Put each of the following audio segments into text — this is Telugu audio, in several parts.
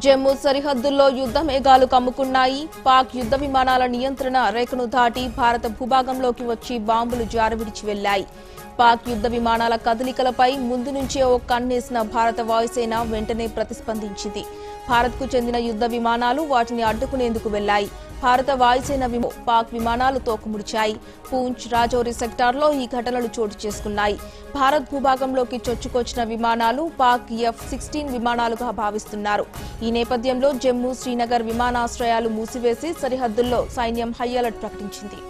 జమ్మూ సరిహద్దుల్లో యుద్ధ మేఘాలు కమ్ముకున్నాయి. పాక్ యుద్ధ విమానాల నియంత్రణ రేఖను దాటి భారత భూభాగంలోకి వచ్చి బాంబులు జారవిడిచి వెళ్లాయి. పాక్ యుద్ధ విమానాల కదలికలపై ముందు నుంచే ఓ కన్నేసిన భారత వాయుసేన వెంటనే ప్రతిస్పందించింది. భారత్కు చెందిన యుద్ధ విమానాలు వాటిని అడ్డుకునేందుకు వెళ్లాయి. భారత వాయుసేన పాక్ విమానాలు తోకముడిచాయి. పూంచ్, రాజౌరి సెక్టార్లో ఈ ఘటనలు చోటు చేసుకున్నాయి. భారత్ భూభాగంలోకి చొచ్చుకొచ్చిన విమానాలు పాక్ F-16 విమానాలుగా భావిస్తున్నారు. ఈ నేపథ్యంలో జమ్మూ, శ్రీనగర్ విమానాశ్రయాలు మూసివేసి సరిహద్దుల్లో సైన్యం హై అలర్ట్ ప్రకటించింది.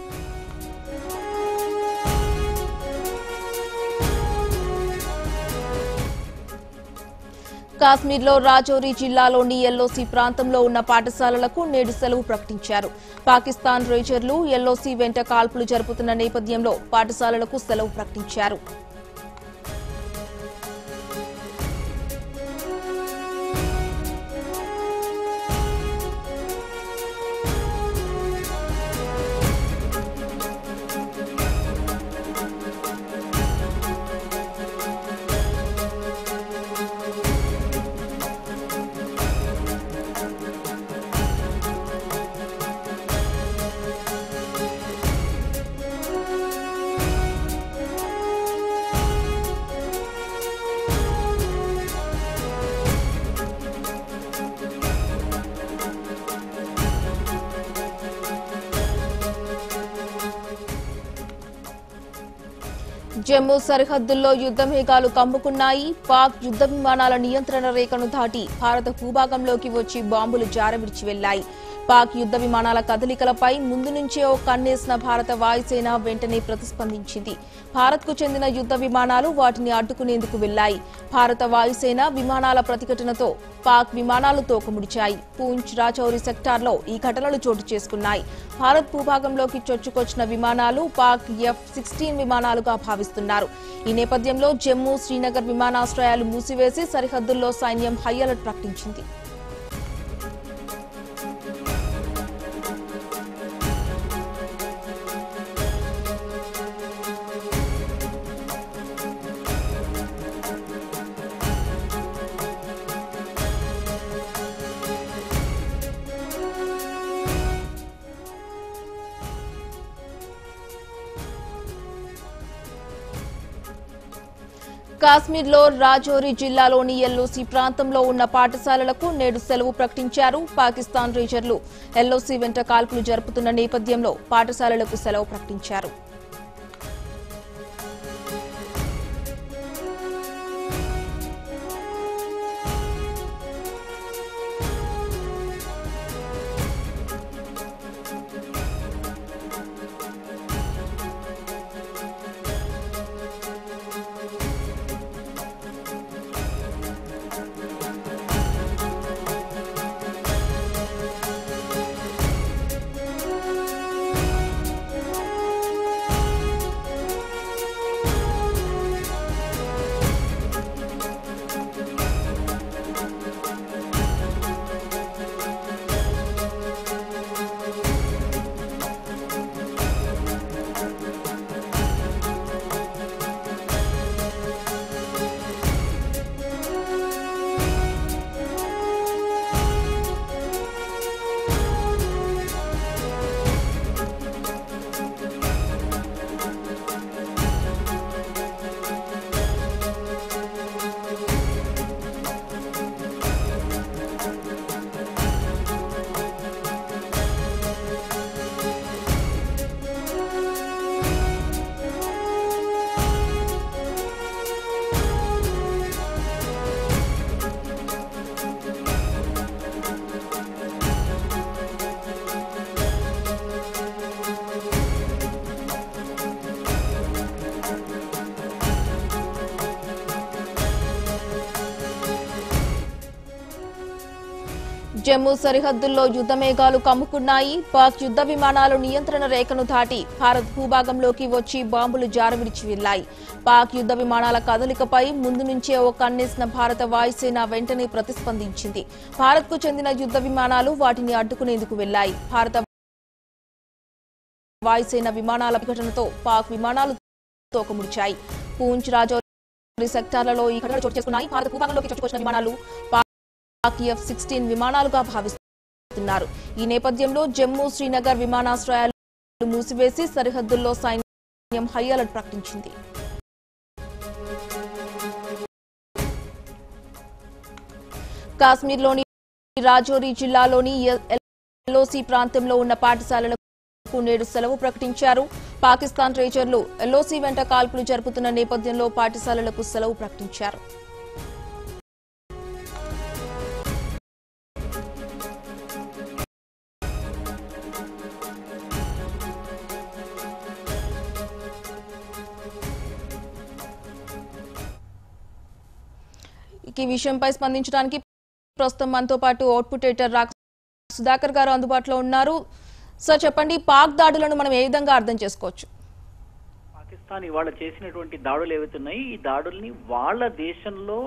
కాశ్మీర్లో రాజౌరి జిల్లాలోని ఎల్ఓసి ప్రాంతంలో ఉన్న పాఠశాలలకు నేడు సెలవు ప్రకటించారు. పాకిస్తాన్ రేంజర్లు ఎల్ఓసి వెంట కాల్పులు జరుపుతున్న నేపథ్యంలో పాఠశాలలకు సెలవు ప్రకటించారు. జమ్మూ సరిహద్దుల్లో యుద్ధ మేఘాలు కమ్ముకున్నాయి. పాక్ యుద్ధ విమానాల నియంత్రణ రేఖను దాటి భారత భూభాగంలోకి వచ్చి బాంబులు జారవిడిచి వెళ్లాయి. పాక్ యుద్ధ విమానాల కదలికలపై ముందు నుంచే ఓ కన్నేసిన భారత వాయుసేన వెంటనే ప్రతిస్పందించింది. భారత్కు చెందిన యుద్ధ విమానాలు వాటిని అడ్డుకునేందుకు వెళ్లాయి. భారత వాయుసేన విమానాల ప్రతిఘటనతో పాక్ విమానాలు తోకముడిచాయి. పూంచ్, రాజౌరి సెక్టార్లో ఈ ఘటనలు చోటు చేసుకున్నాయి. భారత్ భూభాగంలోకి చొచ్చుకొచ్చిన విమానాలు పాక్ F-16 విమానాలుగా భావిస్తున్నారు. ఈ నేపథ్యంలో జమ్మూ, శ్రీనగర్ విమానాశ్రయాలు మూసివేసి సరిహద్దుల్లో సైన్యం హై అలర్ట్ ప్రకటించింది. కాశ్మీర్లో రాజౌరి జిల్లాలోని ఎల్ఓసి ప్రాంతంలో ఉన్న పాఠశాలలకు నేడు సెలవు ప్రకటించారు. పాకిస్తాన్ రేంజర్లు ఎల్ఓసి వెంట కాల్పులు జరుపుతున్న నేపథ్యంలో పాఠశాలలకు సెలవు ప్రకటించారు. జమ్మూ సరిహద్దుల్లో యుద్ధ మేఘాలు కమ్ముకున్నాయి. పాక్ యుద్ధ విమానాలు నియంత్రణ రేఖను దాటి భారత్ భూభాగంలోకి వచ్చి బాంబులు జారవిడిచి వెళ్లాయి. పాక్ యుద్ధ విమానాల కదలికపై ముందు నుంచే ఓ కన్నేసిన భారత వాయుసేన వెంటనే ప్రతిస్పందించింది. భారత్కు చెందిన యుద్ధ విమానాలు వాటిని అడ్డుకునేందుకు వెళ్లాయి. భారత వాయుసేన విమానాల ఘటనతో పాక్ విమానాలు తోకముడిచాయి. పూంచ్, రాజౌరి సెక్టార్లలో ఈ ఘటనలు చోటు చేసుకున్నాయి. భారత భూభాగంలోకి చొచ్చుకొచ్చిన విమానాలు F-16 విమానాలుగా భావిస్తున్నారు. ఈ నేపథ్యంలో జమ్మూ శ్రీనగర్ విమానాశ్రయాలు మూసివేసి సరిహద్దుల్లో సైన్యం హై అలర్ట్ ప్రకటించింది. కాశ్మీర్లోని రాజౌరి జిల్లాలోని ఎల్ఓసి ప్రాంతంలో ఉన్న పాఠశాలలకు నేడు సెలవు ప్రకటించారు. పాకిస్తాన్ రేంజర్లు ఎల్ఓసి వెంట కాల్పులు జరుపుతున్న నేపథ్యంలో పాఠశాలలకు సెలవు ప్రకటించారు. ఈ విషయంపై స్పందించడానికి ప్రస్తుతం మనతో పాటు అవుట్పుట్ ఎడిటర్ సుధాకర్ గారు అందుబాటులో ఉన్నారు. సార్ చెప్పండి, పాక్ దాడులను మనం ఏ విధంగా అర్థం చేసుకోవచ్చు? పాకిస్తాన్ ఇవాళ చేసినటువంటి దాడులు ఏవైతున్నాయి, ఈ దాడుల్ని వాళ్ళ దేశంలో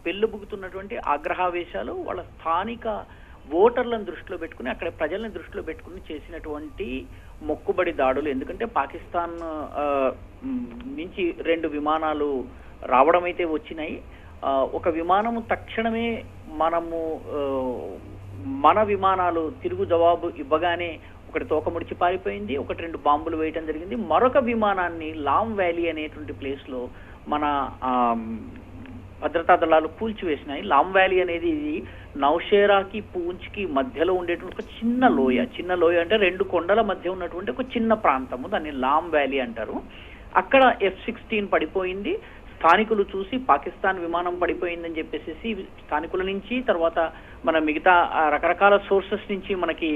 పెళ్లిబుగుతున్నటువంటి ఆగ్రహావేశాలు, వాళ్ళ స్థానిక ఓటర్లను దృష్టిలో పెట్టుకుని, అక్కడ ప్రజలను దృష్టిలో పెట్టుకుని చేసినటువంటి మొక్కుబడి దాడులు. ఎందుకంటే పాకిస్తాన్ నుంచి 2 విమానాలు రావడం అయితే వచ్చినాయి. ఒక విమానము తక్షణమే మన విమానాలు తిరుగు జవాబు ఇవ్వగానే ఒకటి తోకముడిచి పారిపోయింది, 1-2 బాంబులు వేయటం జరిగింది. మరొక విమానాన్ని లామ్ వ్యాలీ అనేటువంటి ప్లేస్ లో మన భద్రతా దళాలు కూల్చివేసినాయి. లామ్ వ్యాలీ అనేది ఇది నౌషేరాకి పూంచ్కి మధ్యలో ఉండేటువంటి ఒక చిన్న లోయ అంటే 2 కొండల మధ్య ఉన్నటువంటి ఒక చిన్న ప్రాంతము, దాన్ని లామ్ వ్యాలీ అంటారు. అక్కడ F-16 పడిపోయింది. స్థానికులు చూసి పాకిస్తాన్ విమానం పడిపోయిందని చెప్పేసి స్థానికుల నుంచి, తర్వాత మన మిగతా రకరకాల సోర్సెస్ నుంచి మనకి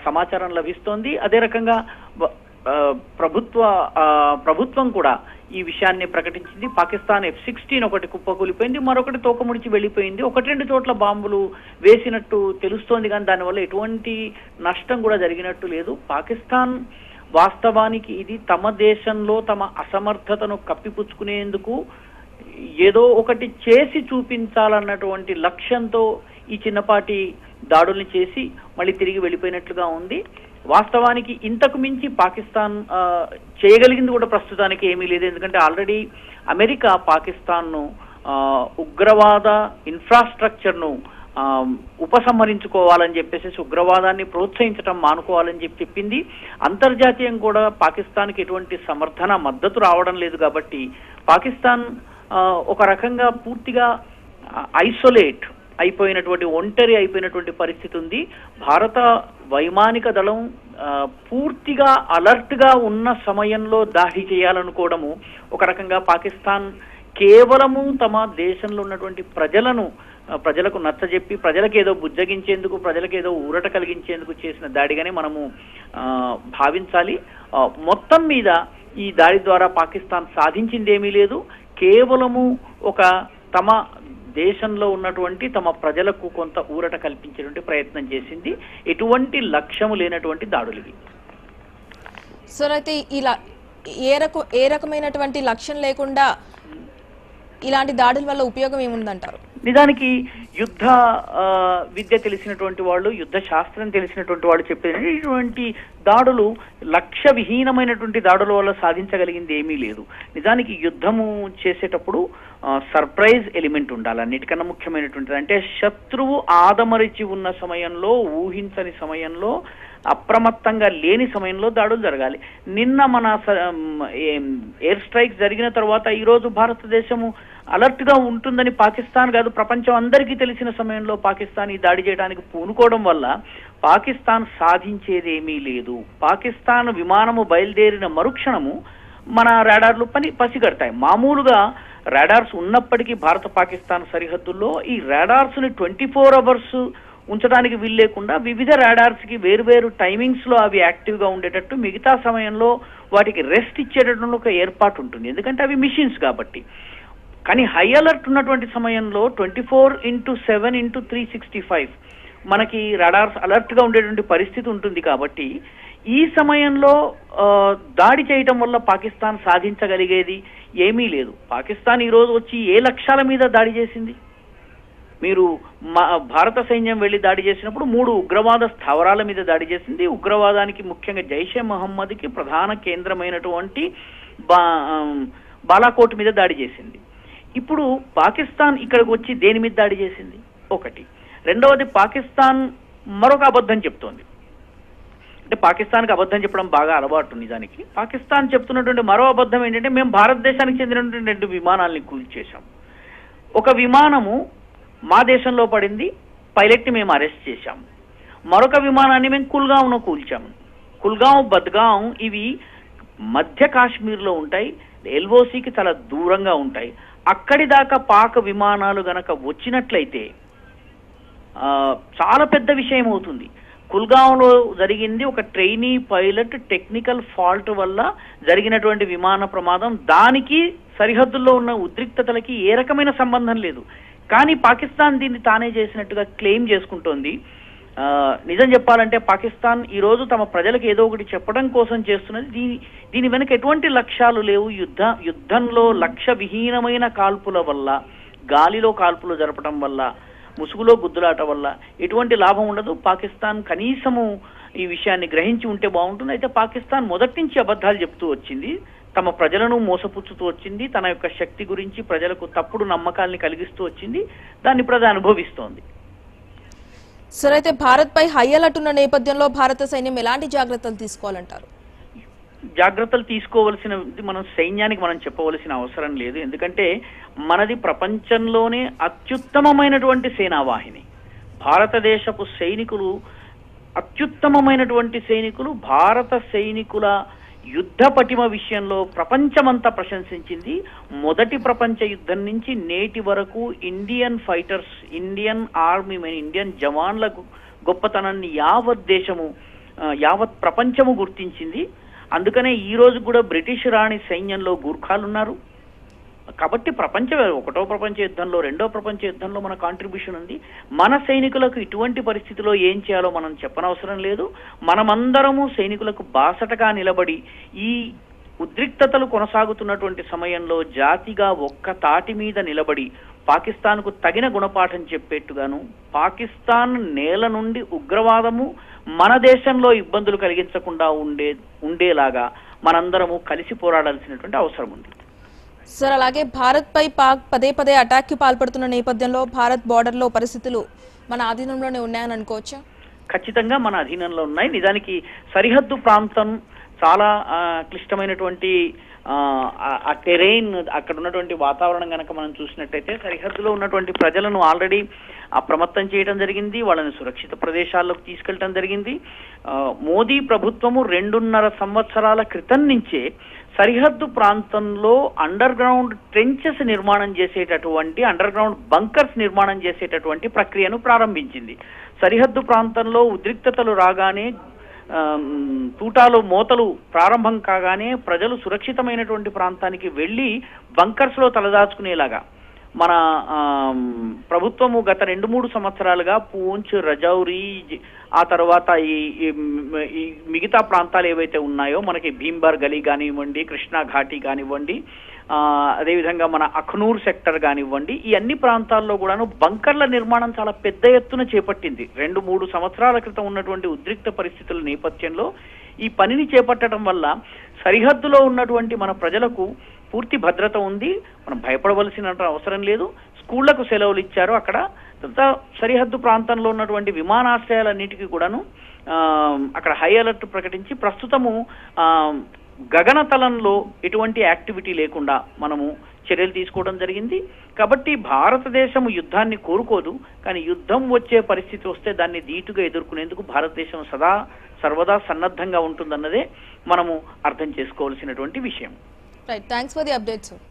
సమాచారం లభిస్తోంది. అదే రకంగా ప్రభుత్వం కూడా ఈ విషయాన్ని ప్రకటించింది. పాకిస్తాన్ F-16 ఒకటి కుప్పకూలిపోయింది, మరొకటి తోకముడిచి వెళ్లిపోయింది. 1-2 చోట్ల బాంబులు వేసినట్టు తెలుస్తోంది, కానీ దానివల్ల ఎటువంటి నష్టం కూడా జరిగినట్టు లేదు. పాకిస్తాన్ వాస్తవానికి ఇది తమ దేశంలో తమ అసమర్థతను కప్పిపుచ్చుకునేందుకు ఏదో ఒకటి చేసి చూపించాలన్నటువంటి లక్ష్యంతో ఈ చిన్నపాటి దాడుల్ని చేసి మళ్ళీ తిరిగి వెళ్ళిపోయినట్లుగా ఉంది. వాస్తవానికి ఇంతకు మించి పాకిస్తాన్ చేయగలిగింది కూడా ప్రస్తుతానికి ఏమీ లేదు. ఎందుకంటే ఆల్రెడీ అమెరికా పాకిస్తాన్ను ఉగ్రవాద ఇన్ఫ్రాస్ట్రక్చర్ను ఉపసంహరించుకోవాలని చెప్పేసి, ఉగ్రవాదాన్ని ప్రోత్సహించడం మానుకోవాలని చెప్పింది. అంతర్జాతీయం కూడా పాకిస్తాన్కి ఎటువంటి సమర్థన మద్దతు రావడం లేదు. కాబట్టి పాకిస్తాన్ ఒక రకంగా పూర్తిగా ఐసోలేట్ అయిపోయినటువంటి, ఒంటరి అయిపోయినటువంటి పరిస్థితి ఉంది. భారత వైమానిక దళం పూర్తిగా అలర్ట్ గా ఉన్న సమయంలో దాడి చేయాలనుకోవడము ఒక రకంగా పాకిస్తాన్ కేవలము తమ దేశంలో ఉన్నటువంటి ప్రజలకు నచ్చజెప్పి, ప్రజలకు ఏదో బుజ్జగించేందుకు, ప్రజలకు ఏదో ఊరట కలిగించేందుకు చేసిన దాడిగానే మనము భావించాలి. మొత్తం మీద ఈ దాడి ద్వారా పాకిస్తాన్ సాధించింది ఏమీ లేదు. కేవలము ఒక తమ దేశంలో ఉన్నటువంటి తమ ప్రజలకు కొంత ఊరట కల్పించేటువంటి ప్రయత్నం చేసింది. ఎటువంటి లక్ష్యము లేనటువంటి దాడులు ఇవి. సార్, అయితే ఇలా ఏ రకమైనటువంటి లక్ష్యం లేకుండా ఇలాంటి దాడుల వల్ల ఉపయోగం ఏముందంటారు? నిజానికి యుద్ధ విద్య తెలిసినటువంటి వాళ్ళు, యుద్ధ శాస్త్రం తెలిసినటువంటి వాళ్ళు చెప్పేది ఇటువంటి దాడులు లక్ష్య విహీనమైనటువంటి దాడుల వల్ల సాధించగలిగింది ఏమీ లేదు. నిజానికి యుద్ధము చేసేటప్పుడు సర్ప్రైజ్ ఎలిమెంట్ ఉండాలి. అన్నిటికన్నా ముఖ్యమైనటువంటిది అంటే శత్రువు ఆదమరిచి ఉన్న సమయంలో, ఊహించని సమయంలో, అప్రమత్తంగా లేని సమయంలో దాడులు జరగాలి. నిన్న మన ఎయిర్ స్ట్రైక్ జరిగిన తర్వాత ఈరోజు భారతదేశము అలర్ట్ గా ఉంటుందని పాకిస్తాన్ కాదు ప్రపంచం అందరికీ తెలిసిన సమయంలో పాకిస్తాన్ ఈ దాడి చేయడానికి పూనుకోవడం వల్ల పాకిస్తాన్ సాధించేది ఏమీ లేదు. పాకిస్తాన్ విమానము బయలుదేరిన మరుక్షణము మన రాడార్లు పసిగడతాయి. మామూలుగా రాడార్స్ ఉన్నప్పటికీ భారత పాకిస్తాన్ సరిహద్దుల్లో ఈ రాడార్స్ ని 24 hours ఉంచడానికి వీల్లేకుండా వివిధ రాడార్స్ కి వేరువేరు టైమింగ్స్ లో అవి యాక్టివ్ గా ఉండేటట్టు, మిగతా సమయంలో వాటికి రెస్ట్ ఇచ్చేటటువంటి ఒక ఏర్పాటు ఉంటుంది. ఎందుకంటే అవి మిషన్స్ కాబట్టి. కానీ హై అలర్ట్ ఉన్నటువంటి సమయంలో 24/7/365 మనకి రాడార్స్ అలర్ట్ గా ఉండేటువంటి పరిస్థితి ఉంటుంది. కాబట్టి ఈ సమయంలో దాడి చేయటం వల్ల పాకిస్తాన్ సాధించగలిగేది ఏమీ లేదు. పాకిస్తాన్ ఈ రోజు వచ్చి ఏ లక్ష్యాల మీద దాడి చేసింది? మీరు భారత సైన్యం వెళ్లి దాడి చేసినప్పుడు 3 ఉగ్రవాద స్థావరాల మీద దాడి చేసింది. ఉగ్రవాదానికి ముఖ్యంగా జైషే మహమ్మద్కి ప్రధాన కేంద్రమైనటువంటి బాలాకోట్ మీద దాడి చేసింది. ఇప్పుడు పాకిస్తాన్ ఇక్కడికి వచ్చి దేని మీద దాడి చేసింది? ఒకటి. రెండవది పాకిస్తాన్ మరొక అబద్ధం చెప్తోంది. అంటే పాకిస్తాన్కి అబద్ధం చెప్పడం బాగా అలవాటు. నిజానికి పాకిస్తాన్ చెప్తున్నటువంటి మరో అబద్ధం ఏంటంటే మేము భారతదేశానికి చెందినటువంటి 2 విమానాలని కూల్చేశాం. ఒక విమానము మా దేశంలో పడింది, పైలట్ని మేము అరెస్ట్ చేశాము. మరొక విమానాన్ని మేము కుల్గాంలో కూల్చాము. కుల్గాం, బద్గాం ఇవి మధ్య కాశ్మీర్లో ఉంటాయి, ఎల్ఓసికి చాలా దూరంగా ఉంటాయి. అక్కడి దాకా పాక్ విమానాలు గనక వచ్చినట్లయితే చాలా పెద్ద విషయం అవుతుంది. కుల్గాంలో జరిగింది ఒక ట్రైనీ పైలట్ టెక్నికల్ ఫాల్ట్ వల్ల జరిగినటువంటి విమాన ప్రమాదం. దానికి సరిహద్దుల్లో ఉన్న ఉద్రిక్తతలకి ఏ రకమైన సంబంధం లేదు. కానీ పాకిస్తాన్ దీన్ని తానే చేసినట్టుగా క్లెయిమ్ చేసుకుంటోంది. నిజం చెప్పాలంటే పాకిస్తాన్ ఈ రోజు తమ ప్రజలకు ఏదో ఒకటి చెప్పడం కోసం చేస్తున్నది. దీని వెనక ఎటువంటి లక్ష్యాలు లేవు. యుద్ధంలో లక్ష్య విహీనమైన కాల్పుల వల్ల, గాలిలో కాల్పులు జరపడం వల్ల, ముసుగులో గుద్దులాట వల్ల ఎటువంటి లాభం ఉండదు. పాకిస్తాన్ కనీసము ఈ విషయాన్ని గ్రహించి ఉంటే బాగుంటుంది. అయితే పాకిస్తాన్ మొదటి నుంచి అబద్ధాలు చెప్తూ వచ్చింది, తమ ప్రజలను మోసపుచ్చుతూ వచ్చింది, తన యొక్క శక్తి గురించి ప్రజలకు తప్పుడు నమ్మకాల్ని కలిగిస్తూ వచ్చింది. దాన్ని ఇప్పుడు అది అనుభవిస్తోంది. సరే, అయితే భారత్ పై హై అలర్ట్ ఉన్న నేపథ్యంలో భారత సైన్యం ఎలాంటి జాగ్రత్తలు తీసుకోవాలంటారు? జాగ్రత్తలు తీసుకోవలసినది మనం సైన్యానికి మనం చెప్పవలసిన అవసరం లేదు. ఎందుకంటే మనది ప్రపంచంలోనే అత్యుత్తమమైనటువంటి సేనావాహిని. భారతదేశపు సైనికులు అత్యుత్తమమైనటువంటి సైనికులు. భారత సైనికుల యుద్ధ పటిమ విషయంలో ప్రపంచమంతా ప్రశంసించింది. మొదటి ప్రపంచ యుద్ధం నుంచి నేటి వరకు Indian fighters, Indian army, Indian జవాన్ల గొప్పతనాన్ని యావత్ ప్రపంచము గుర్తించింది. అందుకనే ఈ రోజు కూడా బ్రిటిష్ రాణి సైన్యంలో గూర్ఖాలు ఉన్నారు. కాబట్టి ఒకటో ప్రపంచ యుద్ధంలో, రెండో ప్రపంచ యుద్ధంలో మన కాంట్రిబ్యూషన్ ఉంది. మన సైనికులకు ఇటువంటి పరిస్థితిలో ఏం చేయాలో మనం చెప్పనవసరం లేదు. మనమందరము సైనికులకు బాసటగా నిలబడి ఈ ఉద్రిక్తతలు కొనసాగుతున్నటువంటి సమయంలో జాతిగా ఒక్క తాటి మీద నిలబడి పాకిస్తాన్కు తగిన గుణపాఠం చెప్పేట్టుగాను, పాకిస్తాన్ నేల నుండి ఉగ్రవాదము మన దేశంలో ఇబ్బందులు కలిగించకుండా ఉండేలాగా మనందరము కలిసి పోరాడాల్సినటువంటి అవసరం ఉంది. సార్, అలాగే భారత్ పై పాక్ పదే పదే అటాక్ కి పాల్పడుతున్న నేపథ్యంలో భారత్ బార్డర్ లో పరిస్థితులు మన అధీనంలోనే ఉన్నాయని అనుకోవచ్చా? ఖచ్చితంగా మన అధీనంలో ఉన్నాయి. నిజానికి సరిహద్దు ప్రాంతం చాలా క్లిష్టమైనటువంటి ఆ టెరైన్, అక్కడ ఉన్నటువంటి వాతావరణం కనుక మనం చూసినట్టయితే సరిహద్దులో ఉన్నటువంటి ప్రజలను ఆల్రెడీ అప్రమత్తం చేయడం జరిగింది. వాళ్ళని సురక్షిత ప్రదేశాల్లోకి తీసుకెళ్ళడం జరిగింది. మోదీ ప్రభుత్వము 2.5 సంవత్సరాల క్రితం నుంచే సరిహద్దు ప్రాంతంలో అండర్ గ్రౌండ్ ట్రెంచెస్ నిర్మాణం చేసేటటువంటి, అండర్ గ్రౌండ్ బంకర్స్ నిర్మాణం చేసేటటువంటి ప్రక్రియను ప్రారంభించింది. సరిహద్దు ప్రాంతంలో ఉద్రిక్తతలు రాగానే, తూటాలు మోతలు ప్రారంభం కాగానే ప్రజలు సురక్షితమైనటువంటి ప్రాంతానికి వెళ్లి బంకర్స్ లో తలదాచుకునేలాగా మన ప్రభుత్వము గత 2-3 సంవత్సరాలుగా పూంచ్, రజౌరి, ఆ తర్వాత ఈ మిగతా ప్రాంతాలు ఏవైతే ఉన్నాయో మనకి భీంబర్ గలీ కానివ్వండి, కృష్ణా ఘాటి కానివ్వండి, అదేవిధంగా మన అఖ్నూర్ సెక్టర్ కానివ్వండి, ఈ అన్ని ప్రాంతాల్లో కూడాను బంకర్ల నిర్మాణం చాలా పెద్ద ఎత్తున చేపట్టింది. 2-3 సంవత్సరాల క్రితం ఉన్నటువంటి ఉద్రిక్త పరిస్థితుల నేపథ్యంలో ఈ పనిని చేపట్టడం వల్ల సరిహద్దులో ఉన్నటువంటి మన ప్రజలకు పూర్తి భద్రత ఉంది. మనం భయపడవలసిన అవసరం లేదు. స్కూళ్లకు సెలవులు ఇచ్చారు. అక్కడ సరిహద్దు ప్రాంతంలో ఉన్నటువంటి విమానాశ్రయాలన్నిటికీ కూడాను అక్కడ హై అలర్ట్ ప్రకటించి ప్రస్తుతము గగనతలంలో ఎటువంటి యాక్టివిటీ లేకుండా మనము చర్యలు తీసుకోవడం జరిగింది. కాబట్టి భారతదేశం యుద్ధాన్ని కోరుకోదు, కానీ యుద్ధం వచ్చే పరిస్థితి వస్తే దాన్ని ధీటుగా ఎదుర్కొనేందుకు భారతదేశం సర్వదా సన్నద్ధంగా ఉంటుందన్నదే మనము అర్థం చేసుకోవాల్సినటువంటి విషయం. Right, thanks for the update sir.